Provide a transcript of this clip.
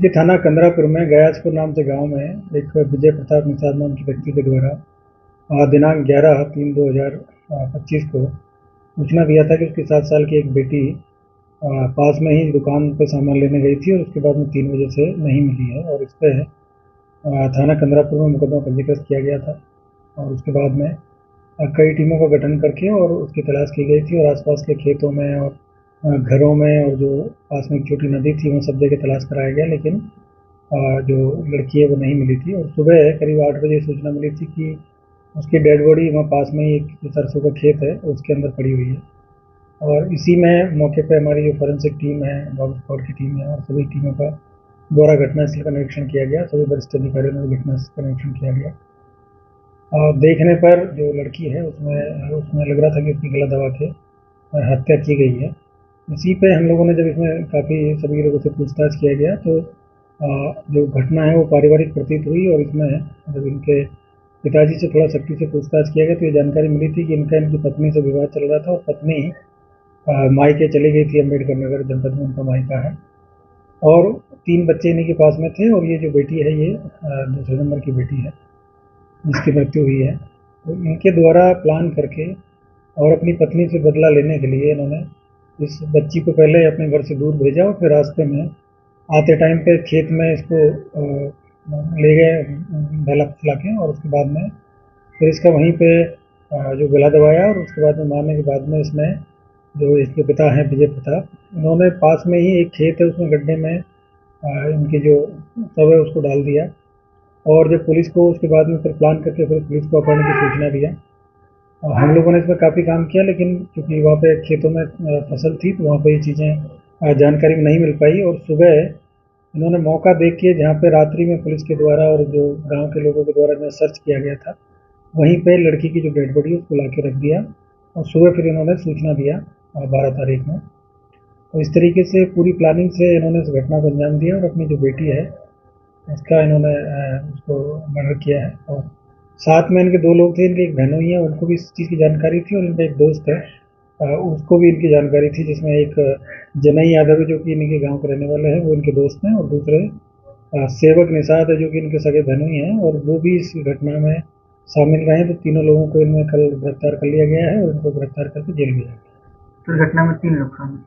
ये थाना कंदरापुर में गयासपुर नाम से गांव में एक विजय प्रताप निषाद नाम के व्यक्ति के द्वारा दिनांक 11/3/2025 को सूचना दिया था कि उसकी 7 साल की एक बेटी पास में ही दुकान पे सामान लेने गई थी और उसके बाद में 3 बजे से नहीं मिली है। और इस पे थाना कंदरापुर में मुकदमा पंजीकृत किया गया था। और उसके बाद में कई टीमों का गठन करके और उसकी तलाश की गई थी और आसपास के खेतों में और घरों में और जो पास में एक छोटी नदी थी वहाँ सब जगह तलाश कराया गया, लेकिन जो लड़की है वो नहीं मिली थी। और सुबह करीब 8 बजे सूचना मिली थी कि उसकी डेड बॉडी वहाँ पास में ही एक जो सरसों का खेत है उसके अंदर पड़ी हुई है। और इसी में मौके पे हमारी जो फॉरेंसिक टीम है, डॉग स्क्वाड की टीम है और सभी टीमों का द्वारा घटनास्थल का निरीक्षण किया गया। सभी वरिष्ठ अधिकारियों ने घटनास्थल का निरीक्षण किया गया। देखने पर जो लड़की है उसमें उसमें लग रहा था कि उसकी गला दबा के हत्या की गई है। इसी पे हम लोगों ने जब इसमें काफ़ी सभी लोगों से पूछताछ किया गया तो जो घटना है वो पारिवारिक प्रतीत हुई। और इसमें जब इनके पिताजी से थोड़ा सख्ती से पूछताछ किया गया तो ये जानकारी मिली थी कि इनकी पत्नी से विवाद चल रहा था और पत्नी मायके चली गई थी, अम्बेडकर नगर जनपद में उनका मायका है। और 3 बच्चे इन्हीं के पास में थे और ये जो बेटी है ये दूसरे नंबर की बेटी है जिसकी मृत्यु हुई है। तो इनके द्वारा प्लान करके और अपनी पत्नी से बदला लेने के लिए इन्होंने इस बच्ची को पहले अपने घर से दूर भेजा और फिर रास्ते में आते टाइम पे खेत में इसको ले गए बहला फुसला के। और उसके बाद में फिर इसका वहीं पे जो गला दबाया और उसके बाद में मारने के बाद में इसने जो इसके पिता हैं विजय प्रताप, इन्होंने पास में ही एक खेत है उसमें गड्ढे में इनकी जो शव है उसको डाल दिया। और जब पुलिस को उसके बाद में फिर प्लान करके फिर पुलिस को अपहरण की सूचना दिया। हम लोगों ने इसमें काफ़ी काम किया, लेकिन क्योंकि वहाँ पे खेतों में फसल थी तो वहाँ पे ये चीज़ें जानकारी में नहीं मिल पाई। और सुबह इन्होंने मौका देख के जहाँ पे रात्रि में पुलिस के द्वारा और जो गांव के लोगों के द्वारा जो सर्च किया गया था वहीं पे लड़की की जो डेड बॉडी है उसको ला के रख दिया। और सुबह फिर इन्होंने सूचना दिया 12 तारीख में। तो इस तरीके से पूरी प्लानिंग से इन्होंने इस घटना को अंजाम दिया और अपनी जो बेटी है उसका इन्होंने उसको मर्डर किया है। और साथ में इनके 2 लोग थे, इनकी एक बहनोई है, उनको भी इस चीज़ की जानकारी थी और इनका एक दोस्त है उसको भी इनकी जानकारी थी, जिसमें एक जनई यादव है जो कि इनके गांव के रहने वाले हैं, वो इनके दोस्त हैं। और दूसरे सेवक निषाद है जो कि इनके सगे बहनोई हैं और वो भी इस घटना में शामिल रहे। तो तीनों लोगों को इनमें कल गिरफ्तार कर लिया गया है और इनको गिरफ्तार करके जेल भेजा गया। तो घटना में 3 लोग शामिल।